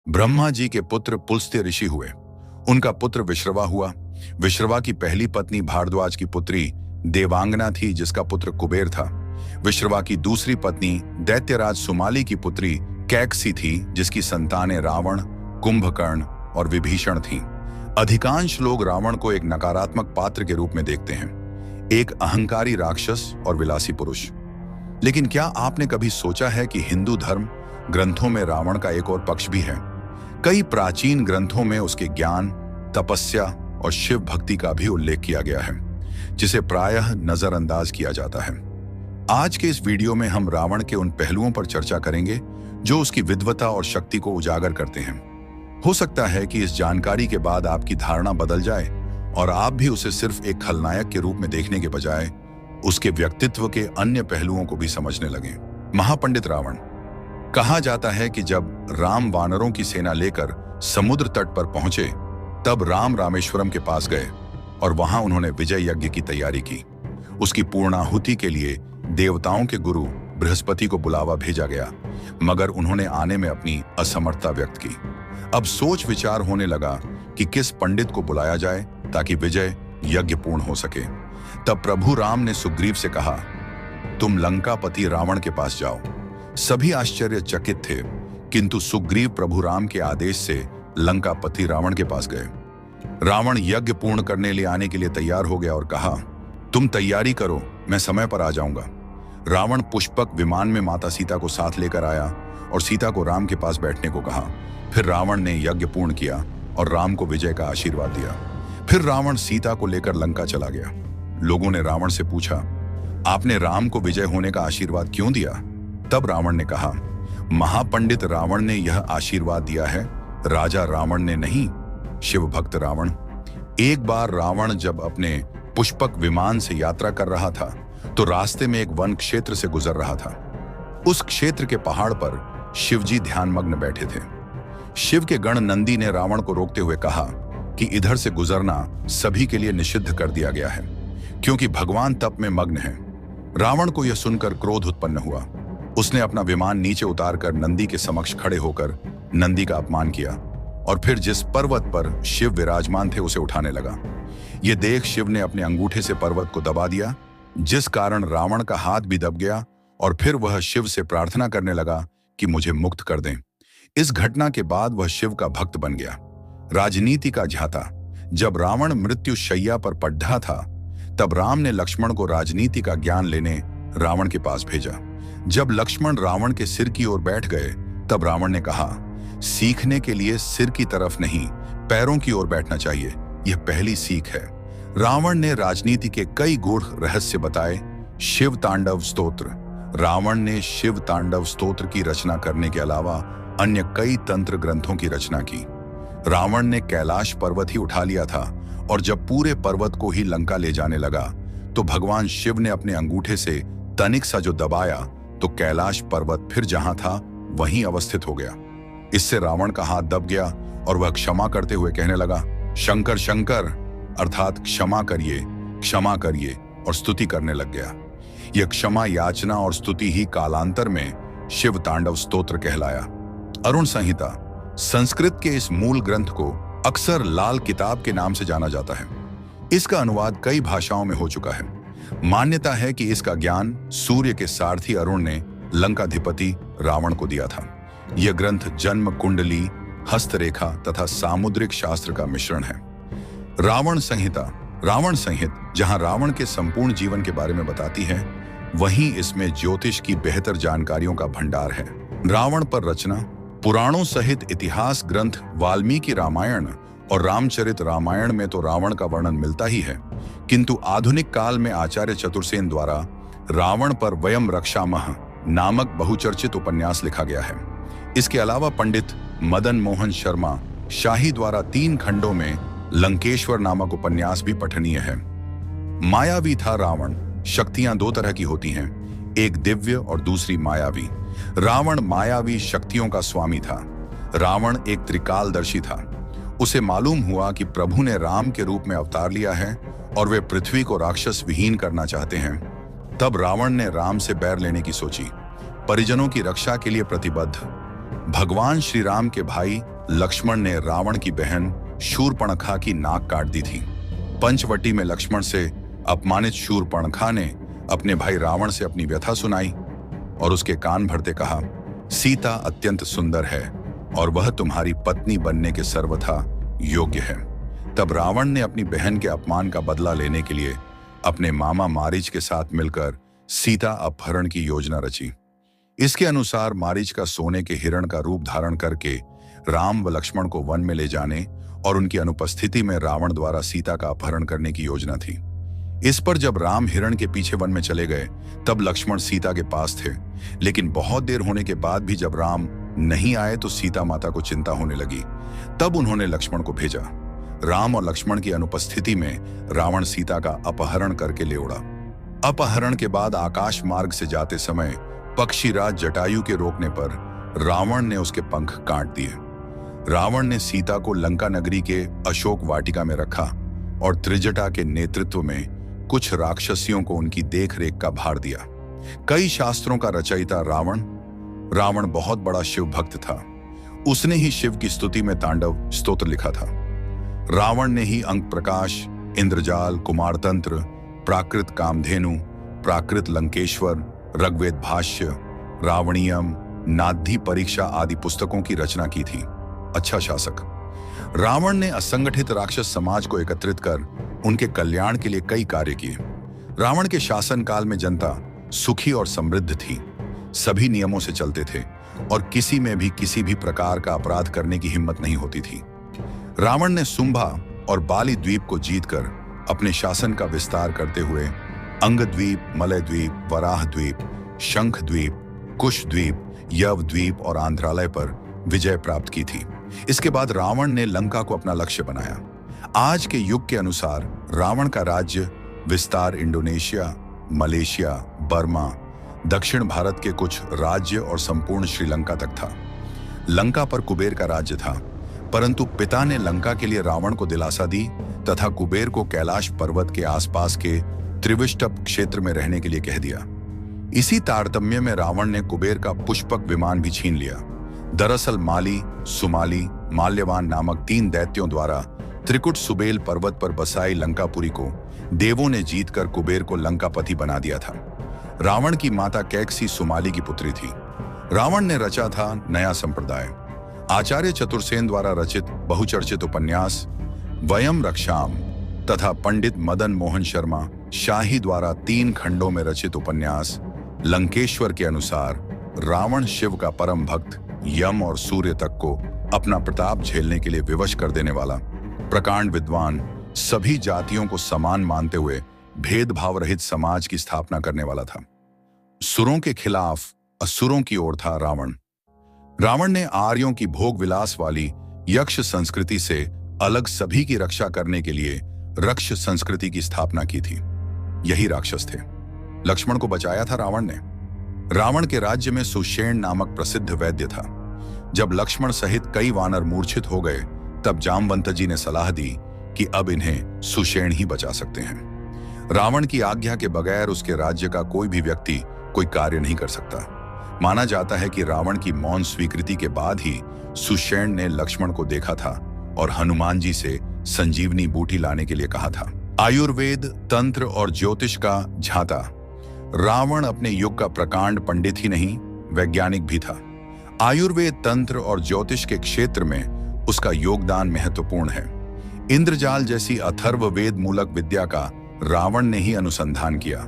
ब्रह्मा जी के पुत्र पुलस्त्य ऋषि हुए। उनका पुत्र विश्रवा हुआ। विश्रवा की पहली पत्नी भारद्वाज की पुत्री देवांगना थी, जिसका पुत्र कुबेर था। विश्रवा की दूसरी पत्नी दैत्यराज सुमाली की पुत्री कैकसी थी, जिसकी संतानें रावण, कुंभकर्ण और विभीषण थीं। अधिकांश लोग रावण को एक नकारात्मक पात्र के रूप में देखते हैं, एक अहंकारी राक्षस और विलासी पुरुष। लेकिन क्या आपने कभी सोचा है कि हिंदू धर्म ग्रंथों में रावण का एक और पक्ष भी है? कई प्राचीन ग्रंथों में उसके ज्ञान, तपस्या और शिव भक्ति का भी उल्लेख किया गया है, जिसे प्रायः नजरअंदाज किया जाता है। आज के इस वीडियो में हम रावण के उन पहलुओं पर चर्चा करेंगे जो उसकी विद्वता और शक्ति को उजागर करते हैं। हो सकता है कि इस जानकारी के बाद आपकी धारणा बदल जाए और आप भी उसे सिर्फ एक खलनायक के रूप में देखने के बजाय उसके व्यक्तित्व के अन्य पहलुओं को भी समझने लगें। महापंडित रावण। कहा जाता है कि जब राम वानरों की सेना लेकर समुद्र तट पर पहुंचे, तब राम रामेश्वरम के पास गए और वहां उन्होंने विजय यज्ञ की तैयारी की। उसकी पूर्णाहुति के लिए देवताओं के गुरु बृहस्पति को बुलावा भेजा गया, मगर उन्होंने आने में अपनी असमर्थता व्यक्त की। अब सोच विचार होने लगा कि किस पंडित को बुलाया जाए ताकि विजय यज्ञ पूर्ण हो सके। तब प्रभु राम ने सुग्रीव से कहा, तुम लंकापति रावण के पास जाओ। सभी आश्चर्यचकित थे, किंतु सुग्रीव प्रभु राम के आदेश से लंकापति रावण के पास गए। रावण यज्ञ पूर्ण करने लिए आने के लिए तैयार हो गया और कहा, तुम तैयारी करो, मैं समय पर आ जाऊंगा। रावण पुष्पक विमान में माता सीता को साथ लेकर आया और सीता को राम के पास बैठने को कहा। फिर रावण ने यज्ञ पूर्ण किया और राम को विजय का आशीर्वाद दिया। फिर रावण सीता को लेकर लंका चला गया। लोगों ने रावण से पूछा, आपने राम को विजय होने का आशीर्वाद क्यों दिया? तब रावण ने कहा, महापंडित रावण ने यह आशीर्वाद दिया है, राजा रावण ने नहीं, शिव भक्त रावण। एक बार रावण जब अपने पुष्पक विमान से यात्रा कर रहा था तो रास्ते में एक वन क्षेत्र से गुजर रहा था। उस क्षेत्र के पहाड़ पर शिवजी ध्यानमग्न बैठे थे। शिव के गण नंदी ने रावण को रोकते हुए कहा कि इधर से गुजरना सभी के लिए निषिद्ध कर दिया गया है, क्योंकि भगवान तप में मग्न है। रावण को यह सुनकर क्रोध उत्पन्न हुआ। उसने अपना विमान नीचे उतारकर नंदी के समक्ष खड़े होकर नंदी का अपमान किया और फिर जिस पर्वत पर शिव विराजमान थे उसे उठाने लगा। यह देख शिव ने अपने अंगूठे से पर्वत को दबा दिया, जिस कारण रावण का हाथ भी दब गया और फिर वह शिव से प्रार्थना करने लगा कि मुझे मुक्त कर दें। इस घटना के बाद वह शिव का भक्त बन गया। राजनीति का झाता। जब रावण मृत्यु शैया पर पड्ढा था, तब राम ने लक्ष्मण को राजनीति का ज्ञान लेने रावण के पास भेजा। जब लक्ष्मण रावण के सिर की ओर बैठ गए, तब रावण ने कहा, सीखने के लिए सिर की तरफ नहीं, पैरों की ओर बैठना चाहिए, यह पहली सीख है। रावण ने राजनीति के कई गूढ़ रहस्य बताए। शिव तांडव स्तोत्र। रावण ने शिव तांडव स्तोत्र की रचना करने के अलावा अन्य कई तंत्र ग्रंथों की रचना की। रावण ने कैलाश पर्वत ही उठा लिया था और जब पूरे पर्वत को ही लंका ले जाने लगा तो भगवान शिव ने अपने अंगूठे से तनिक सा जो दबाया तो कैलाश पर्वत फिर जहां था वहीं अवस्थित हो गया। इससे रावण का हाथ दब गया और वह क्षमा करते हुए कहने लगा, शंकर शंकर, अर्थात क्षमा करिए और स्तुति करने लग गया। यह क्षमा याचना और स्तुति ही कालांतर में शिव तांडव स्तोत्र कहलाया। अरुण संहिता। संस्कृत के इस मूल ग्रंथ को अक्सर लाल किताब के नाम से जाना जाता है। इसका अनुवाद कई भाषाओं में हो चुका है। मान्यता है कि इसका ज्ञान सूर्य के सारथी अरुण ने लंकाधिपति रावण को दिया था। यह ग्रंथ जन्म कुंडली, हस्तरेखा तथा सामुद्रिक शास्त्र का मिश्रण है। रावण संहिता। रावण संहित जहां रावण के संपूर्ण जीवन के बारे में बताती है, वहीं इसमें ज्योतिष की बेहतर जानकारियों का भंडार है। रावण पर रचना। पुराणों सहित इतिहास ग्रंथ वाल्मीकि रामायण और रामचरित रामायण में तो रावण का वर्णन मिलता ही है, किंतु आधुनिक काल में आचार्य चतुर्सेन द्वारा रावण पर वयम रक्षामः नामक बहुचर्चित उपन्यास लिखा गया है। इसके अलावा पंडित मदन मोहन शर्मा शाही द्वारा 3 खंडों में लंकेश्वर नामक उपन्यास भी पठनीय है। मायावी था रावण। शक्तियां 2 तरह की होती हैं, एक दिव्य और दूसरी मायावी। रावण मायावी शक्तियों का स्वामी था। रावण एक त्रिकालदर्शी था। उसे मालूम हुआ कि प्रभु ने राम के रूप में अवतार लिया है और वे पृथ्वी को राक्षस विहीन करना चाहते हैं। तब रावण ने राम से बैर लेने की सोची। परिजनों की रक्षा के लिए प्रतिबद्ध भगवान श्री राम के भाई लक्ष्मण ने रावण की बहन शूर्पणखा की नाक काट दी थी। पंचवटी में लक्ष्मण से अपमानित शूर्पणखा ने अपने भाई रावण से अपनी व्यथा सुनाई और उसके कान भरते कहा, सीता अत्यंत सुंदर है और वह तुम्हारी पत्नी बनने के सर्वथा योग्य है। तब रावण ने अपनी बहन के अपमान का बदला लेने के लिए अपने मामा मारीच के साथ मिलकर सीता अपहरण की योजना रची। इसके अनुसार मारीच का सोने के हिरण का रूप धारण करके राम व लक्ष्मण को वन में ले जाने और उनकी अनुपस्थिति में रावण द्वारा सीता का अपहरण करने की योजना थी। इस पर जब राम हिरण के पीछे वन में चले गए तब लक्ष्मण सीता के पास थे, लेकिन बहुत देर होने के बाद भी जब राम नहीं आए तो सीता माता को चिंता होने लगी। तब उन्होंने लक्ष्मण को भेजा। राम और लक्ष्मण की अनुपस्थिति में रावण सीता का अपहरण करके ले उड़ा। अपहरण के बाद आकाश मार्ग से जाते समय पक्षीराज जटायु के रोकने पर रावण ने उसके पंख काट दिए। रावण ने सीता को लंका नगरी के अशोक वाटिका में रखा और त्रिजटा के नेतृत्व में कुछ राक्षसियों को उनकी देखरेख का भार दिया। कई शास्त्रों का रचयिता रावण बहुत बड़ा शिव भक्त था। उसने ही शिव की स्तुति में तांडव स्तोत्र लिखा था। रावण ने ही अंक प्रकाश, इंद्रजाल, कुमारतंत्र, प्राकृत कामधेनु, प्राकृत लंकेश्वर, ऋग्वेद भाष्य, रावणीयम, नाद्धि परीक्षा आदि पुस्तकों की रचना की थी। अच्छा शासक। रावण ने असंगठित राक्षस समाज को एकत्रित कर उनके कल्याण के लिए कई कार्य किए। रावण के शासन काल में जनता सुखी और समृद्ध थी, सभी नियमों से चलते थे और किसी में भी किसी भी प्रकार का अपराध करने की हिम्मत नहीं होती थी। रावण ने शुंभा और बाली द्वीप को जीतकर अपने शासन का विस्तार करते हुए अंग द्वीप, मलय द्वीप, वराह द्वीप, शंख द्वीप, कुश द्वीप, यव द्वीप और आंध्रालय पर विजय प्राप्त की थी। इसके बाद रावण ने लंका को अपना लक्ष्य बनाया। आज के युग के अनुसार रावण का राज्य विस्तार इंडोनेशिया, मलेशिया, बर्मा, दक्षिण भारत के कुछ राज्य और संपूर्ण श्रीलंका तक था। लंका पर कुबेर का राज्य था, परंतु पिता ने लंका के लिए रावण को दिलासा दी तथा कुबेर को कैलाश पर्वत के आसपास के त्रिविष्टप क्षेत्र में रहने के लिए कह दिया। इसी तारतम्य में रावण ने कुबेर का पुष्पक विमान भी छीन लिया। दरअसल माली, सुमाली, माल्यवान नामक 3 दैत्यों द्वारा त्रिकुट सुबेल पर्वत पर बसाई लंकापुरी को देवों ने जीतकर कुबेर को लंकापति बना दिया था। रावण की माता कैकसी सुमाली की पुत्री थी। रावण ने रचा था नया संप्रदाय। आचार्य चतुर्सेन द्वारा रचित बहुचर्चित उपन्यास वयम रक्षाम तथा पंडित मदन मोहन शर्मा शाही द्वारा 3 खंडों में रचित उपन्यास लंकेश्वर के अनुसार रावण शिव का परम भक्त, यम और सूर्य तक को अपना प्रताप झेलने के लिए विवश कर देने वाला, प्रकांड विद्वान, सभी जातियों को समान मानते हुए भेदभाव रहित समाज की स्थापना करने वाला था। सुरों के खिलाफ असुरों की ओर था रावण। रावण ने आर्यों की भोग विलास वाली यक्ष संस्कृति से अलग सभी की रक्षा करने के लिए रक्ष संस्कृति की स्थापना की थी। यही राक्षस थे। लक्ष्मण को बचाया था रावण ने। रावण के राज्य में सुषेण नामक प्रसिद्ध वैद्य था। जब लक्ष्मण सहित कई वानर मूर्छित हो गए तब जामवंत जी ने सलाह दी कि अब इन्हें सुषेण ही बचा सकते हैं। रावण की आज्ञा के बगैर उसके राज्य का कोई भी व्यक्ति कोई कार्य नहीं कर सकता। माना जाता है कि रावण की मौन स्वीकृति के बाद ही सुषेण ने लक्ष्मण को देखा था और हनुमान जी से संजीवनी बूटी लाने के लिए कहा था। आयुर्वेद, तंत्र और ज्योतिष का झाता। रावण अपने युग का प्रकांड पंडित ही नहीं, वैज्ञानिक भी था। आयुर्वेद, तंत्र और ज्योतिष के क्षेत्र में उसका योगदान महत्वपूर्ण है। इंद्रजाल जैसी अथर्ववेद मूलक विद्या का रावण ने ही अनुसंधान किया।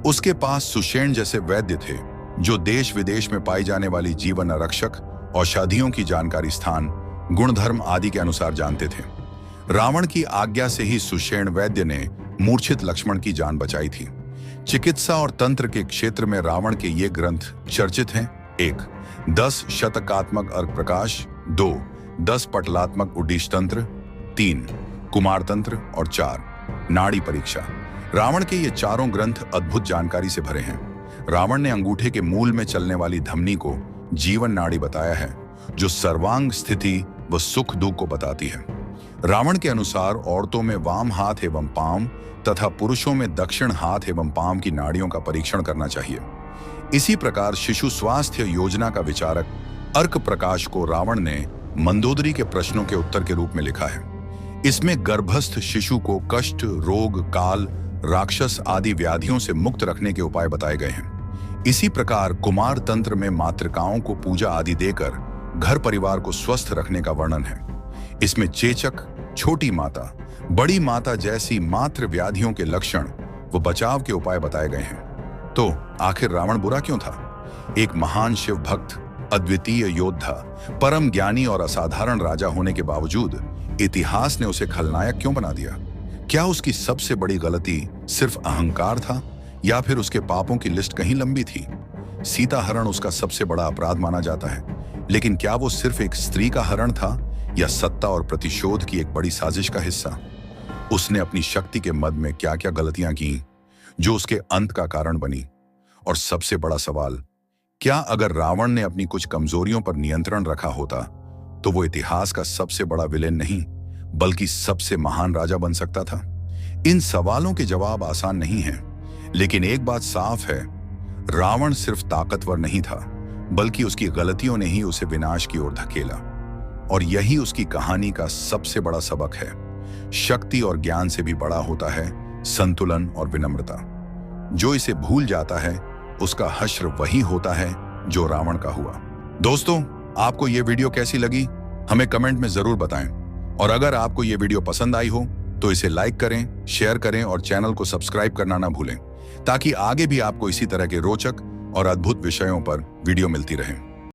उसके पास सुषेण जैसे वैद्य थे जो देश विदेश में पाई जाने वाली जीवन आरक्षक, औषधियों की जानकारी, स्थान, गुणधर्म आदि के अनुसार जानते थे। रावण की आज्ञा से ही सुषेण वैद्य ने मूर्छित लक्ष्मण की जान बचाई थी। चिकित्सा और तंत्र के क्षेत्र में रावण के ये ग्रंथ चर्चित हैं। 1. 10 शतकात्मक अर्क प्रकाश, 2. 10 पटलात्मक उड्डीश तंत्र, 3. कुमार तंत्र और 4. नाड़ी परीक्षा। रावण के ये चारों ग्रंथ अद्भुत जानकारी से भरे हैं। रावण ने अंगूठे के मूल में चलने वाली धमनी को जीवन नाड़ी बताया है, जो सर्वांग स्थिति व सुख दुख को बताती है। रावण के अनुसार औरतों में वाम हाथ एवं पांव तथा पुरुषों में दक्षिण हाथ एवं पांव की नाड़ियों का परीक्षण करना चाहिए। इसी प्रकार शिशु स्वास्थ्य योजना का विचारक अर्क प्रकाश को रावण ने मंदोदरी के प्रश्नों के उत्तर के रूप में लिखा है। इसमें गर्भस्थ शिशु को कष्ट, रोग, काल, राक्षस आदि व्याधियों से मुक्त रखने के उपाय बताए गए हैं। इसी प्रकार कुमार तंत्र में मातृकाओं को पूजा आदि देकर घर परिवार को स्वस्थ रखने का वर्णन है। इसमें चेचक, छोटी माता, बड़ी माता जैसी मातृ व्याधियों के लक्षण व बचाव के उपाय बताए गए हैं। तो आखिर रावण बुरा क्यों था? एक महान शिव भक्त, अद्वितीय योद्धा, परम ज्ञानी और असाधारण राजा होने के बावजूद इतिहास ने उसे खलनायक क्यों बना दिया? क्या उसकी सबसे बड़ी गलती सिर्फ अहंकार था या फिर उसके पापों की लिस्ट कहीं लंबी थी? सीता हरण उसका सबसे बड़ा अपराध माना जाता है, लेकिन क्या वो सिर्फ एक स्त्री का हरण था या सत्ता और प्रतिशोध की एक बड़ी साजिश का हिस्सा? उसने अपनी शक्ति के मद में क्या क्या गलतियां की जो उसके अंत का कारण बनी? और सबसे बड़ा सवाल, क्या अगर रावण ने अपनी कुछ कमजोरियों पर नियंत्रण रखा होता तो वो इतिहास का सबसे बड़ा विलेन नहीं बल्कि सबसे महान राजा बन सकता था? इन सवालों के जवाब आसान नहीं हैं, लेकिन एक बात साफ है, रावण सिर्फ ताकतवर नहीं था बल्कि उसकी गलतियों ने ही उसे विनाश की ओर धकेला। और यही उसकी कहानी का सबसे बड़ा सबक है। शक्ति और ज्ञान से भी बड़ा होता है संतुलन और विनम्रता। जो इसे भूल जाता है उसका हश्र वही होता है जो रावण का हुआ। दोस्तों, आपको ये वीडियो कैसी लगी हमें कमेंट में जरूर बताएं। और अगर आपको ये वीडियो पसंद आई हो तो इसे लाइक करें, शेयर करें और चैनल को सब्सक्राइब करना ना भूलें, ताकि आगे भी आपको इसी तरह के रोचक और अद्भुत विषयों पर वीडियो मिलती रहे।